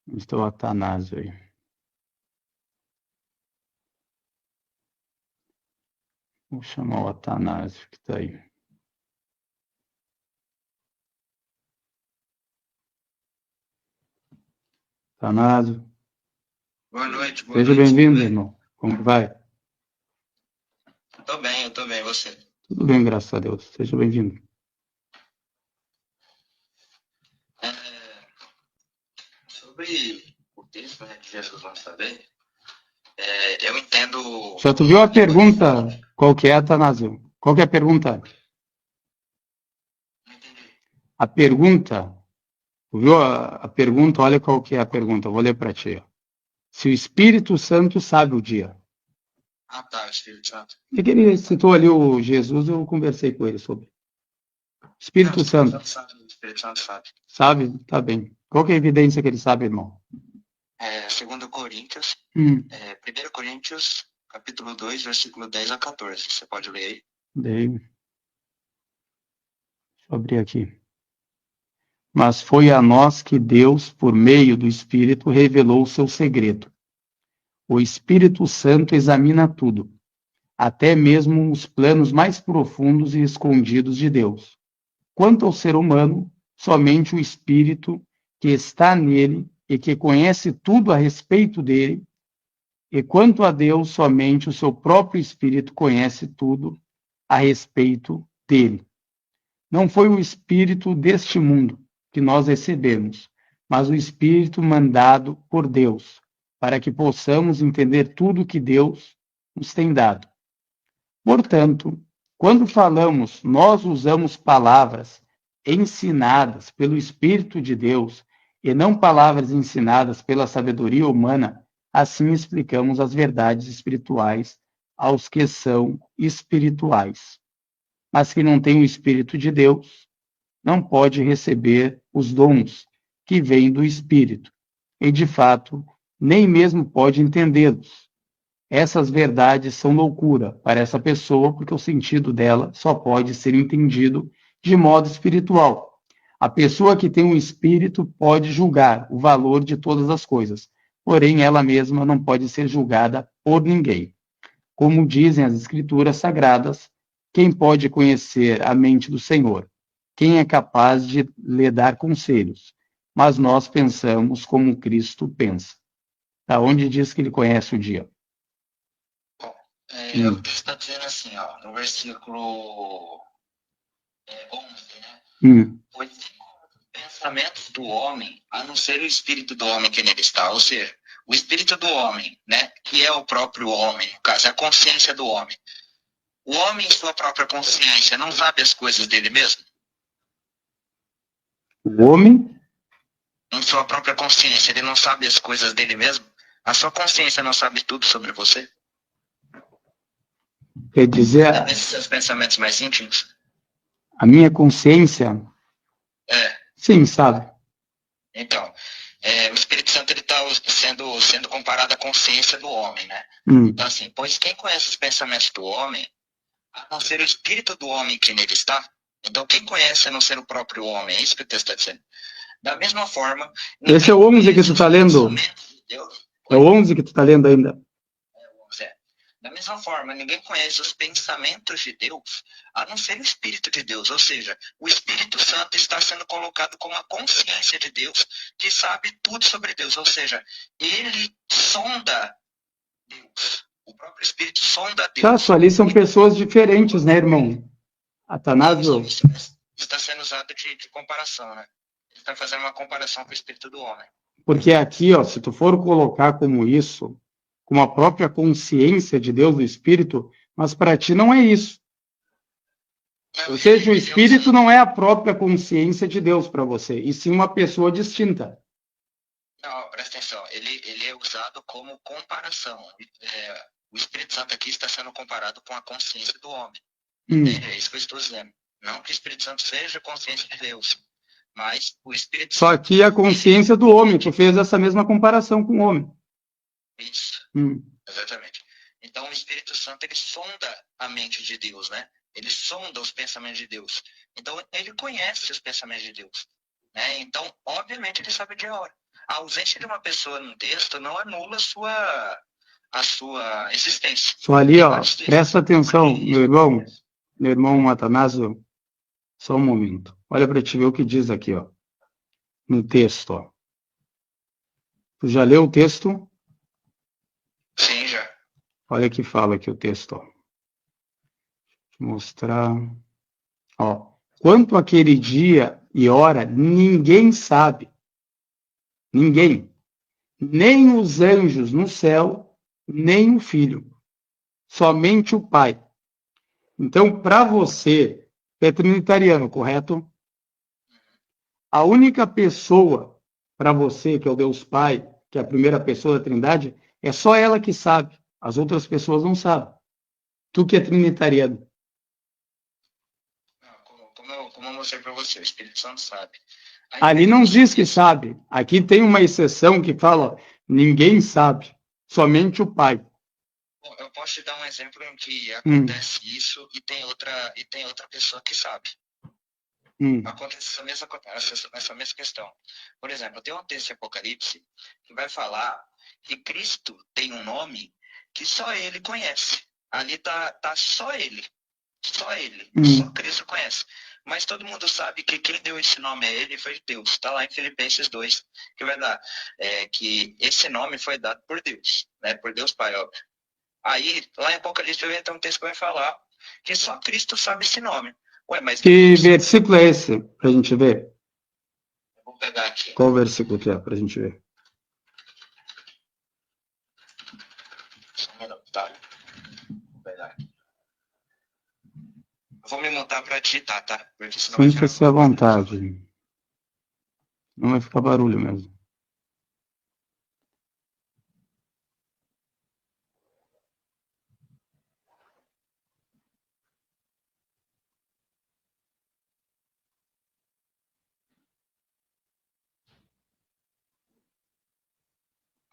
Estou o Atanásio aí. Vou chamar o Atanásio, que está aí. Atanásio. Boa noite, boa Seja noite. bem-vindo, irmão. Como que vai? Eu tô bem, você? Tudo bem, graças a Deus. Seja bem-vindo. Sobre o texto, né, de Jesus, vamos saber. Eu entendo. Já tu viu a pergunta? Qual que é, Atanásio? Qual que é a pergunta? Não entendi. A pergunta, tu viu a pergunta? Olha qual que é a pergunta. Eu vou ler para ti. Ó. Se o Espírito Santo sabe o dia. Ah, tá, o Espírito Santo. E que ele citou ali o Jesus, eu conversei com ele sobre. Não, o Espírito Espírito Santo. Santo sabe, o Espírito Santo sabe. Sabe? Tá bem. Qual que é a evidência que ele sabe, irmão? 2 Coríntios, Hum, 1 Coríntios, capítulo 2, versículo 10 a 14. Você pode ler aí? Dei. Deixa eu abrir aqui. Mas foi a nós que Deus, por meio do Espírito, revelou o seu segredo. O Espírito Santo examina tudo, até mesmo os planos mais profundos e escondidos de Deus. Quanto ao ser humano, somente o Espírito que está nele e que conhece tudo a respeito dele, e quanto a Deus, somente o seu próprio Espírito conhece tudo a respeito dele. Não foi o Espírito deste mundo que nós recebemos, mas o Espírito mandado por Deus, para que possamos entender tudo que Deus nos tem dado. Portanto, quando falamos, nós usamos palavras ensinadas pelo Espírito de Deus e não palavras ensinadas pela sabedoria humana, assim explicamos as verdades espirituais aos que são espirituais. Mas quem não tem o Espírito de Deus não pode receber os dons que vêm do Espírito, e de fato, nem mesmo pode entendê-los. Essas verdades são loucura para essa pessoa, porque o sentido dela só pode ser entendido de modo espiritual. A pessoa que tem um espírito pode julgar o valor de todas as coisas, porém ela mesma não pode ser julgada por ninguém. Como dizem as Escrituras Sagradas, quem pode conhecer a mente do Senhor? Quem é capaz de lhe dar conselhos? Mas nós pensamos como Cristo pensa. Da onde diz que ele conhece o dia? Bom, o texto está dizendo assim, ó, no versículo 11, né? Pois pensamentos do homem, a não ser o espírito do homem que nele está, ou seja, o espírito do homem, né, que é o próprio homem, no caso, é a consciência do homem. O homem, em sua própria consciência, não sabe as coisas dele mesmo? O homem? Em sua própria consciência, ele não sabe as coisas dele mesmo? A sua consciência não sabe tudo sobre você? Quer dizer, Nesses seus pensamentos mais íntimos? a minha consciência, É. sim, sabe? Então, o Espírito Santo ele está sendo comparado à consciência do homem, né? Então, assim, pois quem conhece os pensamentos do homem, a não ser o espírito do homem que nele está? Então, quem conhece a não ser o próprio homem? É isso que o texto está dizendo. Da mesma forma... Esse é o 11 que tu está lendo? É o 11 que tu está lendo ainda? Da mesma forma, ninguém conhece os pensamentos de Deus, a não ser o Espírito de Deus. Ou seja, o Espírito Santo está sendo colocado como a consciência de Deus, que sabe tudo sobre Deus. Ou seja, ele sonda Deus. O próprio Espírito sonda Deus. Tá, só ali são pessoas diferentes, né, irmão? Atanásio. Isso está sendo usado de comparação, né? Ele está fazendo uma comparação com o Espírito do homem. Porque aqui, ó, se tu for colocar como isso, como a própria consciência de Deus, do Espírito, mas para ti não é isso. Ou seja, o Espírito não é a própria consciência de Deus para você, e sim uma pessoa distinta. Não, presta atenção. Ele é usado como comparação. O Espírito Santo aqui está sendo comparado com a consciência do homem. É isso que eu estou dizendo. Não que o Espírito Santo seja a consciência de Deus, mas o Espírito Só Santo... que a consciência do homem, tu fez essa mesma comparação com o homem. Isso, exatamente. Então o Espírito Santo, ele sonda a mente de Deus, né? Ele sonda os pensamentos de Deus. Então ele conhece os pensamentos de Deus, né? Então, obviamente, ele sabe de hora. A ausência de uma pessoa num texto não anula a sua existência. Só ali, ó, presta atenção, meu irmão Atanásio, só um momento. Olha para te ver o que diz aqui, ó, no texto, ó. Tu já leu o texto? Sim, já. Olha que fala aqui o texto, ó. Vou mostrar. Ó, quanto àquele dia e hora, ninguém sabe. Ninguém. Nem os anjos no céu, nem o Filho. Somente o Pai. Então, para você, é trinitariano, correto? A única pessoa para você, que é o Deus Pai, que é a primeira pessoa da Trindade, é só ela que sabe. As outras pessoas não sabem. Tu que é trinitariano. Como eu mostrei para você, o Espírito Santo sabe. Ali não diz que sabe. Aqui tem uma exceção que fala, ninguém sabe, somente o Pai. Eu posso te dar um exemplo em que acontece isso e tem outra pessoa que sabe. Acontece essa mesma questão. Por exemplo, tem um texto de Apocalipse que vai falar que Cristo tem um nome que só ele conhece. Ali tá só ele. Só ele. Só Cristo conhece. Mas todo mundo sabe que quem deu esse nome a ele foi Deus. Está lá em Filipenses 2, que vai dar que esse nome foi dado por Deus, né? Por Deus Pai, óbvio. Aí, lá em Apocalipse, vai ter um texto que vai falar que só Cristo sabe esse nome. Ué, mas que versículo é esse, para a gente ver? Eu vou pegar aqui. Qual versículo que é, para a gente ver? Tá. Vou pegar aqui. Eu vou me montar para digitar, tá? Porque senão Sinta-se à vontade. Não vai ficar barulho mesmo.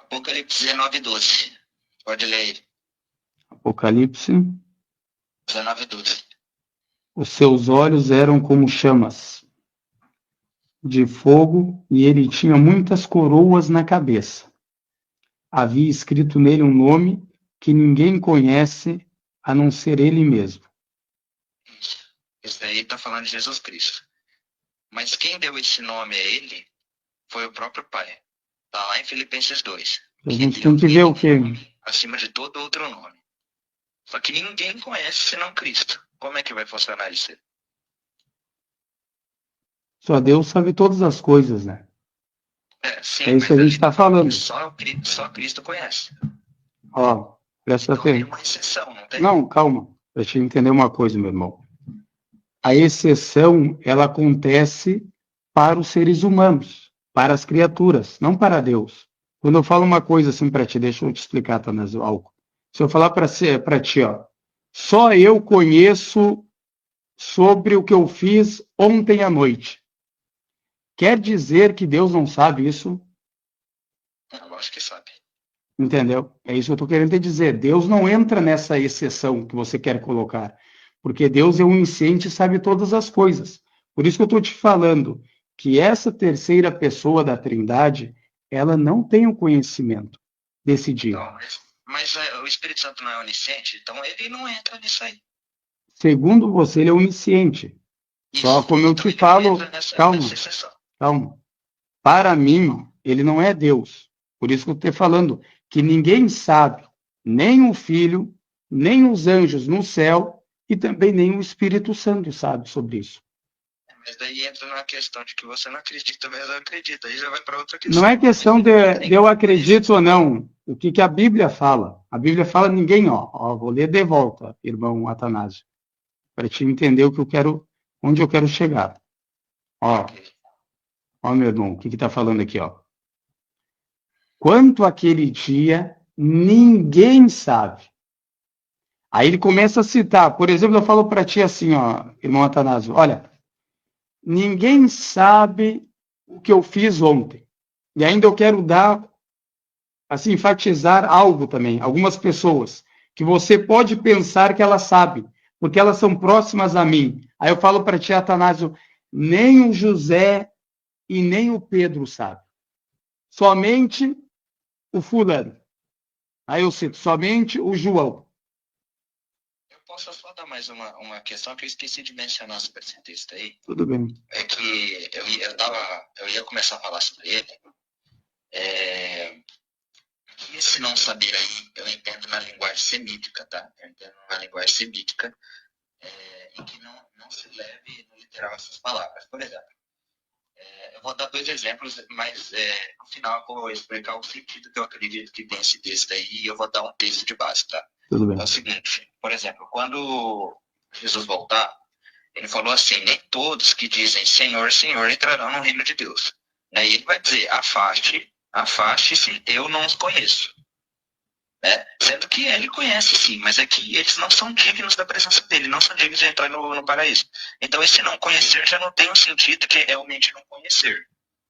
Apocalipse 19:12. Pode ler aí. Apocalipse 19:12. Os seus olhos eram como chamas de fogo e ele tinha muitas coroas na cabeça. Havia escrito nele um nome que ninguém conhece a não ser ele mesmo. Isso daí está falando de Jesus Cristo. Mas quem deu esse nome a ele foi o próprio Pai. Está lá em Filipenses 2. A gente tem que ver o quê? Acima de todo outro nome. Só que ninguém conhece senão Cristo. Como é que vai funcionar isso? Só Deus sabe todas as coisas, né? Sim, é isso que a gente está falando. Só Cristo conhece. Ó, presta atenção. Tem uma exceção, não tem? Não, calma. Para te entender uma coisa, meu irmão. A exceção, ela acontece para os seres humanos, para as criaturas, não para Deus. Quando eu falo uma coisa assim para ti, deixa eu te explicar, Atanásio Alco. Se eu falar para ti, ó, só eu conheço sobre o que eu fiz ontem à noite. Quer dizer que Deus não sabe isso? Eu acho que sabe. Entendeu? É isso que eu estou querendo te dizer. Deus não entra nessa exceção que você quer colocar. Porque Deus é onisciente e sabe todas as coisas. Por isso que eu estou te falando que essa terceira pessoa da Trindade, ela não tem o conhecimento desse dia. Não, mas o Espírito Santo não é onisciente, então ele não entra nisso aí. Segundo você, ele é onisciente. Isso. Só como eu te falo, calma. Para mim, ele não é Deus. Por isso que eu estou falando que ninguém sabe, nem o Filho, nem os anjos no céu, e também nem o Espírito Santo sabe sobre isso. Mas daí entra na questão de que você não acredita, mas eu acredito. Aí já vai para outra questão. Não é questão de eu acredito ou não. O que a Bíblia fala? A Bíblia fala ninguém, ó, vou ler de volta, irmão Atanásio, para te entender o que eu quero, onde eu quero chegar. Ó, meu irmão, o que está falando aqui, ó? Quanto àquele dia, ninguém sabe. Aí ele começa a citar, por exemplo, eu falo para ti assim, ó, irmão Atanásio, olha, ninguém sabe o que eu fiz ontem. E ainda eu quero dar, assim, enfatizar algo também, algumas pessoas, que você pode pensar que elas sabem, porque elas são próximas a mim. Aí eu falo para ti, Atanásio, nem o José e nem o Pedro sabem. somente o fulano. Aí eu cito somente o João. Eu posso só dar mais uma questão que eu esqueci de mencionar sobre esse texto aí. Tudo bem. É que eu ia começar a falar sobre ele. Esse não saber aí, eu entendo na linguagem semítica, tá? Eu entendo na linguagem semítica, em que não se leve no literal essas palavras. Por exemplo, eu vou dar 2 exemplos, mas no final eu vou explicar o sentido que eu acredito que tem esse texto aí e eu vou dar um texto de base, tá? Tudo bem. É o seguinte, por exemplo, quando Jesus voltar, ele falou assim, nem todos que dizem Senhor, Senhor entrarão no reino de Deus. Aí ele vai dizer, afaste-se, eu não os conheço. Sendo que ele conhece sim, mas é que eles não são dignos da presença dele, não são dignos de entrar no paraíso. Então esse não conhecer já não tem um sentido que é realmente não conhecer.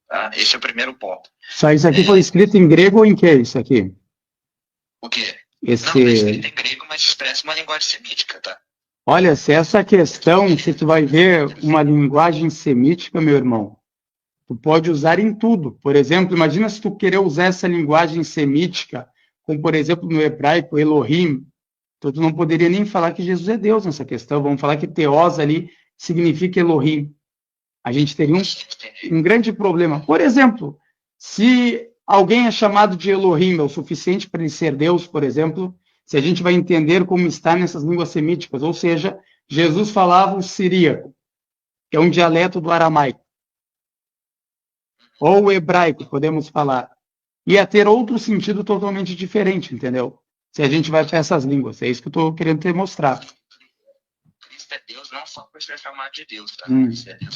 Tá? Esse é o primeiro ponto. Isso aqui foi escrito em grego ou em que isso aqui? O quê? Esse... Não, é escrito em grego, mas expressa uma linguagem semítica, tá? Olha, se essa questão, se tu vai ver uma linguagem semítica, meu irmão, tu pode usar em tudo. Por exemplo, imagina se tu querer usar essa linguagem semítica, como por exemplo no hebraico, Elohim, então tu não poderia nem falar que Jesus é Deus nessa questão, vamos falar que Teós ali significa Elohim. A gente teria um grande problema. Por exemplo, se alguém é chamado de Elohim, é o suficiente para ele ser Deus, por exemplo, se a gente vai entender como está nessas línguas semíticas, ou seja, Jesus falava o siríaco, que é um dialeto do aramaico, ou o hebraico, podemos falar, ia ter outro sentido totalmente diferente, entendeu? Se a gente vai para essas línguas, é isso que eu estou querendo te mostrar. Cristo é Deus não só por ser chamado de Deus, tá?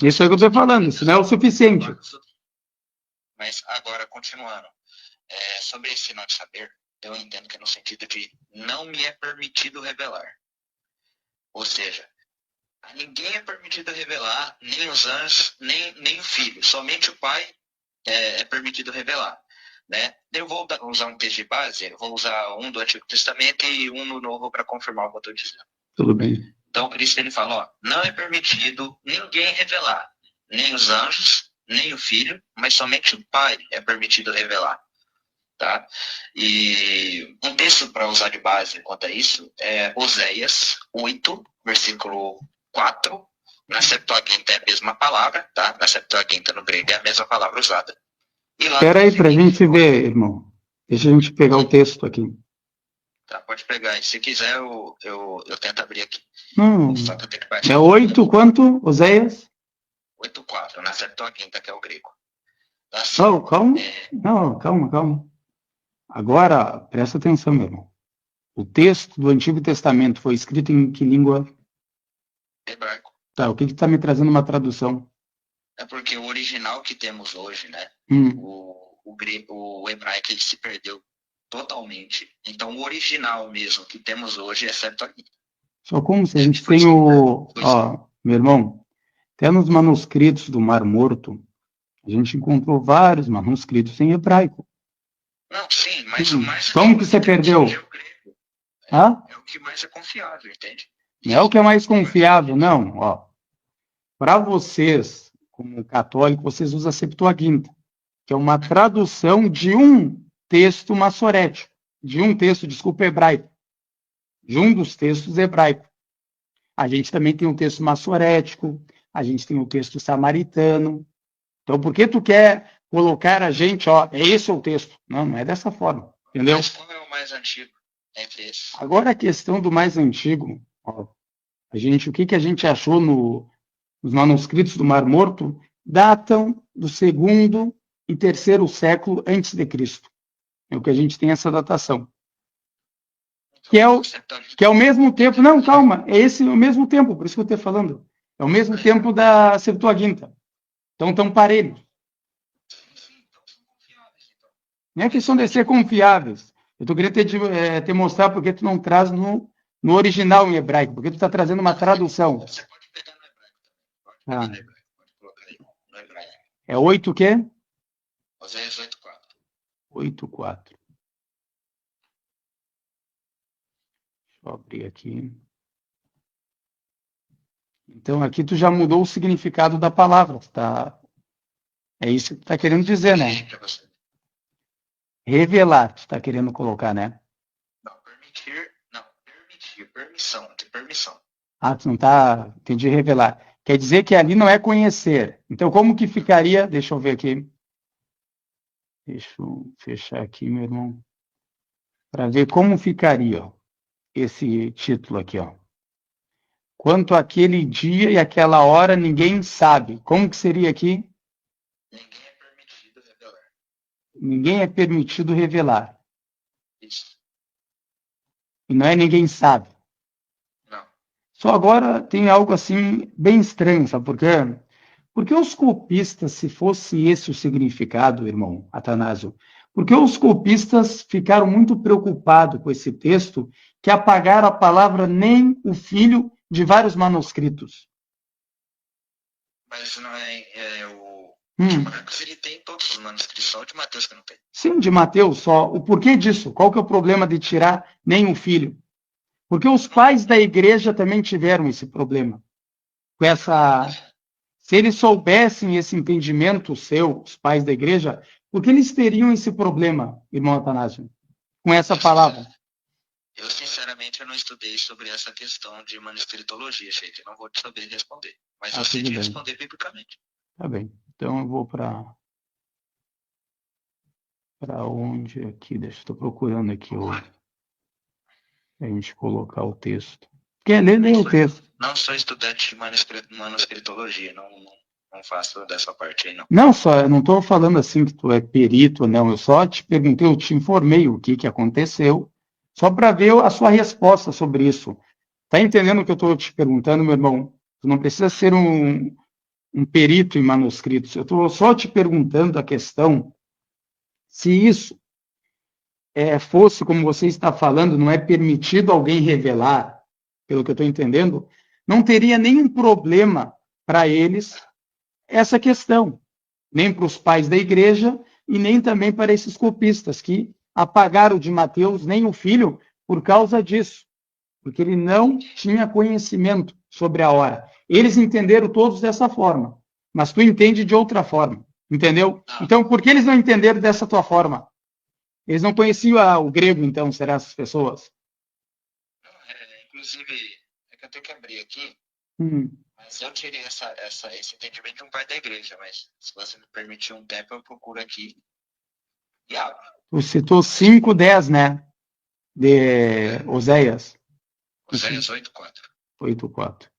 Isso é o que eu estou falando, isso não é o suficiente. Mas agora, continuando, sobre esse não saber, eu entendo que é no sentido de não me é permitido revelar. Ou seja, a ninguém é permitido revelar, nem os anjos, nem o filho. Somente o pai é permitido revelar. Né? Eu vou usar um texto de base, eu vou usar um do Antigo Testamento e um no Novo para confirmar o que eu estou dizendo. Tudo bem. Então, Cristo ele fala, ó, não é permitido ninguém revelar, nem os anjos, nem o filho, mas somente o pai é permitido revelar. Tá? E um texto para usar de base quanto a isso é Oséias 8, versículo 4. Na Septuaginta é a mesma palavra, tá? Na Septuaginta no grego é a mesma palavra usada. Espera aí para a gente ver, irmão. Deixa a gente pegar o texto aqui. Tá, pode pegar. Se quiser, eu tento abrir aqui. Não. É 8 quanto, Oséias? 8:4, na Septuaginta, que é o grego. Assim, calma. Não, calma. Agora, presta atenção, meu irmão. O texto do Antigo Testamento foi escrito em que língua? Hebraico. Tá, o que está me trazendo uma tradução? É porque o original que temos hoje, né? O hebraico ele se perdeu totalmente. Então, o original mesmo que temos hoje é Septuaginta. Só como se a gente tem o... Ó, meu irmão, até nos manuscritos do Mar Morto, a gente encontrou vários manuscritos em hebraico. Não, sim, mas o mais... Como que você perdeu? É o que mais é confiável, entende? Não é o que é mais confiável, não. Ó, para vocês, como católico, vocês usam a Septuaginta, que é uma tradução de um texto massorético, de um texto, desculpa, hebraico, de um dos textos hebraicos. A gente também tem um texto massorético, a gente tem um texto samaritano. Então, por que tu quer colocar a gente, ó, esse é o texto? Não, não é dessa forma, entendeu? Mas qual é o mais antigo entre esses? Agora a questão do mais antigo, ó, o que a gente achou nos manuscritos do Mar Morto, datam do 2º e 3º século antes de Cristo. É o que a gente tem essa datação. Que é o mesmo tempo, não, calma, é esse o mesmo tempo, por isso que eu estou falando. É o mesmo tempo da Septuaginta. Então, estão parelhos. Não é questão de ser confiáveis. Eu estou querendo te mostrar porque tu não traz no original em hebraico, porque tu está trazendo uma tradução. Você pode pegar no hebraico também. Pode colocar aí no hebraico. É 8 o quê? Oséias 8:4. 8:4. Deixa eu abrir aqui. Então, aqui tu já mudou o significado da palavra, tá? É isso que tu está querendo dizer, né? Revelar, tu está querendo colocar, né? Não, permitir, permissão, de permissão. Ah, tu não tá, entendi, revelar. Quer dizer que ali não é conhecer. Então, como que ficaria? Deixa eu ver aqui. Deixa eu fechar aqui, meu irmão, para ver como ficaria, ó, esse título aqui, ó. Quanto àquele dia e aquela hora, ninguém sabe. Como que seria aqui? Ninguém é permitido revelar. Ninguém é permitido revelar. Isso. E não é ninguém sabe. Não. Só agora tem algo assim bem estranho, sabe por quê? Porque os copistas, se fosse esse o significado, irmão Atanásio, porque os copistas ficaram muito preocupados com esse texto que apagaram a palavra nem o filho de vários manuscritos. Mas não é o de Marcos, ele tem todos os manuscritos, só o de Mateus que não tem. Sim, de Mateus só. O porquê disso? Qual que é o problema de tirar nem o filho? Porque os pais da igreja também tiveram esse problema. Com essa... Se eles soubessem esse entendimento seu, os pais da igreja, por que eles teriam esse problema, irmão Atanásio, com essa palavra? Eu, sinceramente, eu não estudei sobre essa questão de manuscritologia, gente. Eu não vou te saber responder. Mas eu sei de responder biblicamente. Tá bem. Então eu vou para onde aqui? Deixa eu estou procurando aqui a gente colocar o texto. Quer ler, lê o texto. Não sou estudante de manuscritologia, não faço dessa parte aí, não. Não, só, eu não estou falando assim que tu é perito, não. Eu só te perguntei, eu te informei o que aconteceu, só para ver a sua resposta sobre isso. Tá entendendo o que eu estou te perguntando, meu irmão? Tu não precisa ser um perito em manuscritos. Eu estou só te perguntando a questão se isso fosse, como você está falando, não é permitido alguém revelar, pelo que eu estou entendendo, não teria nenhum problema para eles essa questão, nem para os pais da igreja e nem também para esses copistas que apagaram de Mateus nem o filho por causa disso, porque ele não tinha conhecimento sobre a hora. Eles entenderam todos dessa forma, mas tu entende de outra forma, entendeu? Então, por que eles não entenderam dessa tua forma? Eles não conheciam o grego, então, será essas pessoas? Inclusive, é que eu tenho que abrir aqui, mas eu tirei esse entendimento de um pai da igreja, mas se você me permitir um tempo, eu procuro aqui e abro. Tu citou 5:10, né? De Oséias. Oséias 8:4. 8:4.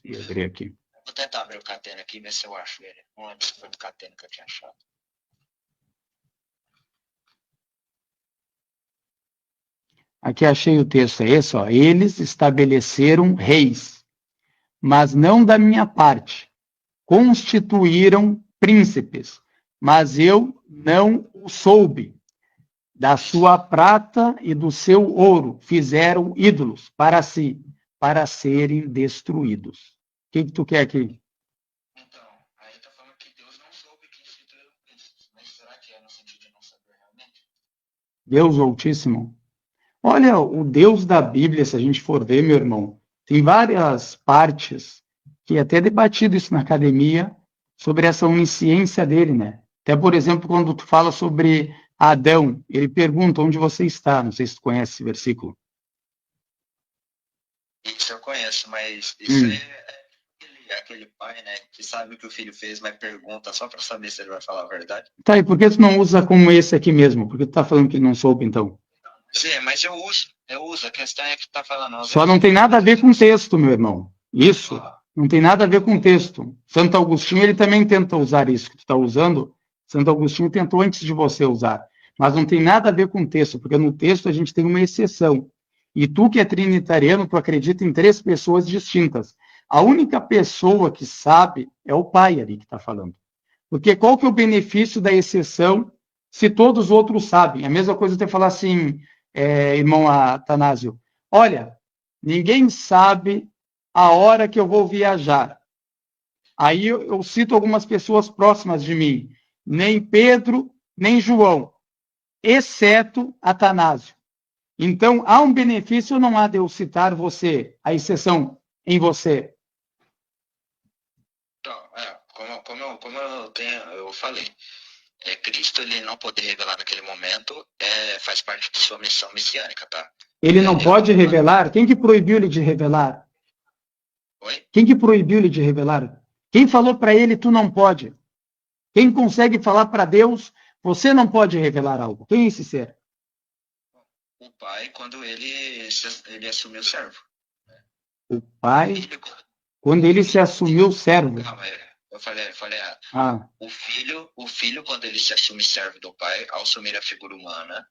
Vou abrir aqui. Vou tentar abrir o Catena aqui e ver se eu acho ele. Não lembro se foi do Catena que eu tinha achado. Aqui achei o texto, é esse, ó. Eles estabeleceram reis, mas não da minha parte. Constituíram príncipes, mas eu não o soube. Da sua prata e do seu ouro fizeram ídolos para si, para serem destruídos. O que tu quer aqui? Então, aí tá falando que Deus não soube que instituíram príncipes, mas será que é no sentido de não saber realmente? Deus Altíssimo. Olha, o Deus da Bíblia, se a gente for ver, meu irmão, tem várias partes, que é até debatido isso na academia, sobre essa onisciência dele, né? Até, por exemplo, quando tu fala sobre Adão, ele pergunta onde você está, não sei se tu conhece esse versículo. Isso eu conheço, mas isso é aquele pai, né, que sabe o que o filho fez, mas pergunta só para saber se ele vai falar a verdade. Tá, e por que tu não usa como esse aqui mesmo? Por que tu tá falando que ele não soube, então? Sim, mas eu uso, a questão é que tu tá falando... Só não tem nada a ver com o texto, meu irmão. Isso, não tem nada a ver com o texto. Santo Agostinho, ele também tenta usar isso que tu está usando. Santo Agostinho tentou antes de você usar. Mas não tem nada a ver com o texto, porque no texto a gente tem uma exceção. E tu que é trinitariano, tu acredita em 3 pessoas distintas. A única pessoa que sabe é o pai ali que está falando. Porque qual que é o benefício da exceção se todos os outros sabem? A mesma coisa você falar assim, irmão Atanásio, olha, ninguém sabe a hora que eu vou viajar. Aí eu cito algumas pessoas próximas de mim, nem Pedro, nem João, exceto Atanásio. Então, há um benefício ou não há de eu citar você, a exceção em você? Então, como eu falei, Cristo ele não poder revelar naquele momento faz parte de sua missão messiânica, tá? Ele não pode revelar? Quem que proibiu ele de revelar? Oi? Quem que proibiu ele de revelar? Quem falou para ele, tu não pode? Quem consegue falar para Deus, você não pode revelar algo? Quem é esse ser? O pai, quando ele assumiu o servo. O pai, quando ele se assumiu servo. Calma, eu falei errado. O filho, quando ele se assume servo do pai, ao assumir a figura humana,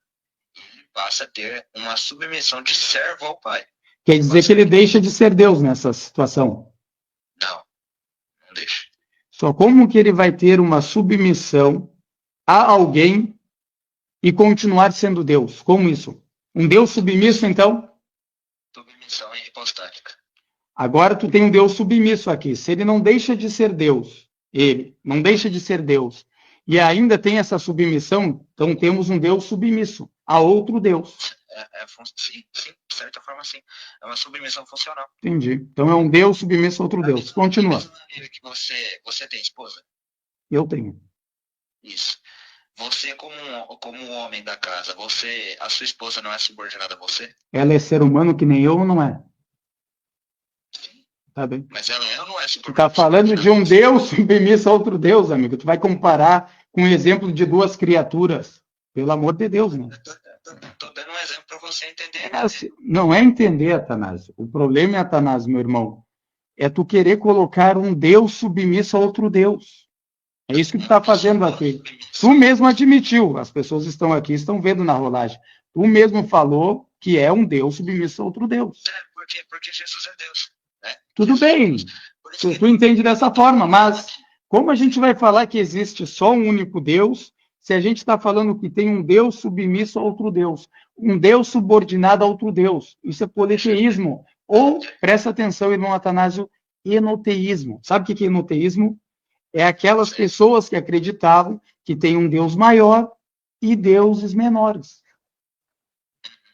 ele passa a ter uma submissão de servo ao pai. Quer dizer que ele deixa de ser Deus nessa situação? Não deixa. Só como que ele vai ter uma submissão a alguém e continuar sendo Deus? Como isso? Um Deus submisso, então? Submissão hipostática. Agora tu tem um Deus submisso aqui. Se ele não deixa de ser Deus, ele não deixa de ser Deus, e ainda tem essa submissão, então temos um Deus submisso a outro Deus. Sim, de certa forma sim. É uma submissão funcional. Entendi. Então é um Deus submisso a outro Deus. Continua. Da mesma maneira que você tem esposa? Eu tenho. Isso. Você, como homem da casa, a sua esposa não é subordinada a você? Ela é ser humano que nem eu ou não é? Sim. Tá bem. Mas ela não é subordinada. Tu tá falando de um Deus submisso a outro Deus, amigo. Tu vai comparar com o exemplo de duas criaturas. Pelo amor de Deus, né? Estou dando um exemplo para você entender. Não é entender, Atanásio. O problema, Atanásio, meu irmão, é tu querer colocar um Deus submisso a outro Deus. É isso que tu está fazendo aqui. Tu mesmo admitiu, as pessoas estão aqui, estão vendo na rolagem. Tu mesmo falou que é um Deus submisso a outro Deus. Porque Jesus é Deus. Né? Tudo bem, tu entende dessa forma, mas como a gente vai falar que existe só um único Deus, se a gente está falando que tem um Deus submisso a outro Deus, um Deus subordinado a outro Deus? Isso é politeísmo. Ou, presta atenção, irmão Atanásio, enoteísmo. Sabe o que é enoteísmo? É aquelas pessoas que acreditavam que tem um Deus maior e deuses menores.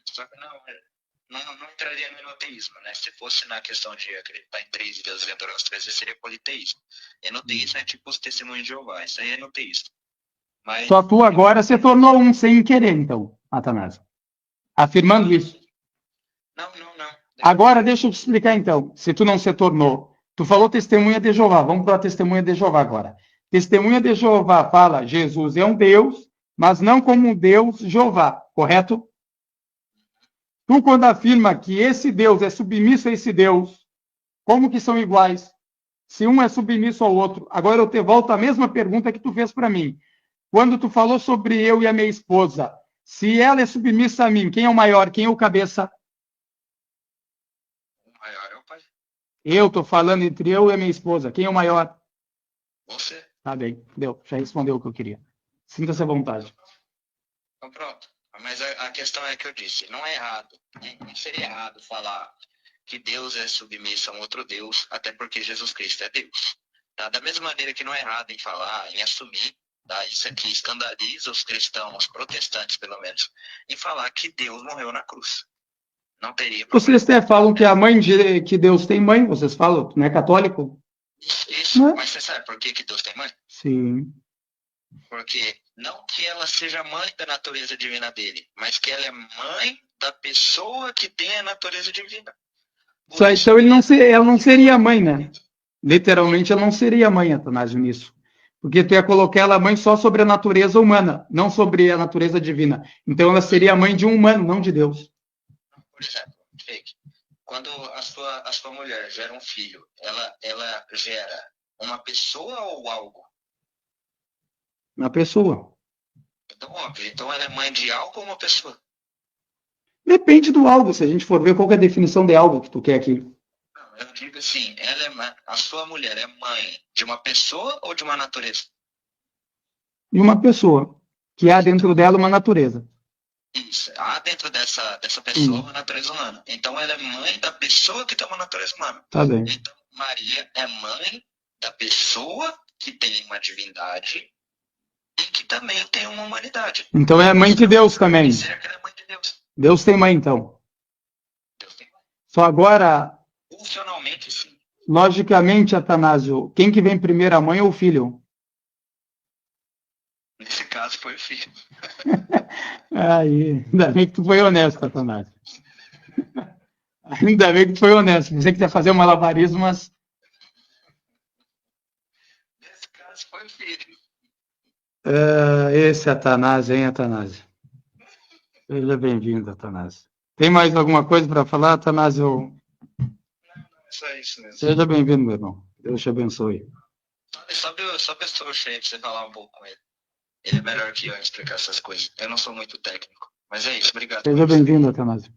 Só que não entraria no enoteísmo, né? Se fosse na questão de acreditar em três deuses e adorar os três, seria politeísmo. Enoteísmo é tipo os testemunhos de Jeová, isso aí é enoteísmo. Mas... Só tu agora se tornou um sem querer, então, Atanásio. Afirmando isso. Não. Agora, deixa eu te explicar, então. Se tu não se tornou. Tu falou testemunha de Jeová. Vamos para a testemunha de Jeová agora. Testemunha de Jeová fala, Jesus é um Deus, mas não como um Deus Jeová, correto? Tu, quando afirma que esse Deus é submisso a esse Deus, como que são iguais? Se um é submisso ao outro. Agora eu te volto à mesma pergunta que tu fez para mim. Quando tu falou sobre eu e a minha esposa, se ela é submissa a mim, quem é o maior? Quem é o cabeça? O maior é o pai. Eu tô falando entre eu e a minha esposa. Quem é o maior? Você. Tá bem, deu. Já respondeu o que eu queria. Sinta-se à vontade. Então pronto. Mas a questão é que eu disse, não é errado. Não seria errado falar que Deus é submisso a um outro Deus, até porque Jesus Cristo é Deus. Tá? Da mesma maneira que não é errado em falar, em assumir, tá? Isso aqui escandaliza os cristãos, os protestantes pelo menos, em falar que Deus morreu na cruz. Não teria problema. Vocês até falam que a mãe que Deus tem mãe, vocês falam, não é católico? Isso, não é? Mas você sabe por que Deus tem mãe? Sim. Porque não que ela seja mãe da natureza divina dele, mas que ela é mãe da pessoa que tem a natureza divina. Só, então ela não seria mãe, né? Literalmente ela não seria mãe, Atanásio, nisso. Porque tu ia colocar ela mãe só sobre a natureza humana, não sobre a natureza divina. Então ela seria mãe de um humano, não de Deus. Por exemplo, quando a sua mulher gera um filho, ela gera uma pessoa ou algo? Uma pessoa. Então, óbvio. Então ela é mãe de algo ou uma pessoa? Depende do algo, se a gente for ver qual é a definição de algo que tu quer aqui. Não, eu digo assim, a sua mulher é mãe de uma pessoa ou de uma natureza? De uma pessoa, que há dentro dela uma natureza. Isso, há dentro dessa pessoa uma natureza humana. Então ela é mãe da pessoa que tem uma natureza humana. Tá bem. Então Maria é mãe da pessoa que tem uma divindade e que também tem uma humanidade. Então é mãe de Deus também. Será que ela é mãe de Deus? Deus tem mãe, então. Deus tem mãe. Só agora... Funcionalmente, sim. Logicamente, Atanásio, quem que vem primeiro, a mãe ou o filho? Nesse caso, foi o filho. Aí, ainda bem que tu foi honesto, Atanásio. Ainda bem que tu foi honesto. Você quiser fazer um malabarismo, mas... Nesse caso, foi o filho. Esse Atanásio, hein, Atanásio? Seja bem-vindo, Atanásio. Tem mais alguma coisa para falar, Atanásio? Não, só isso mesmo. Seja bem-vindo, meu irmão. Deus te abençoe. Só pessoa cheia pra você falar um pouco com ele. Ele é melhor que eu em explicar essas coisas. Eu não sou muito técnico. Mas é isso, obrigado. Seja bem-vindo, Atanásio.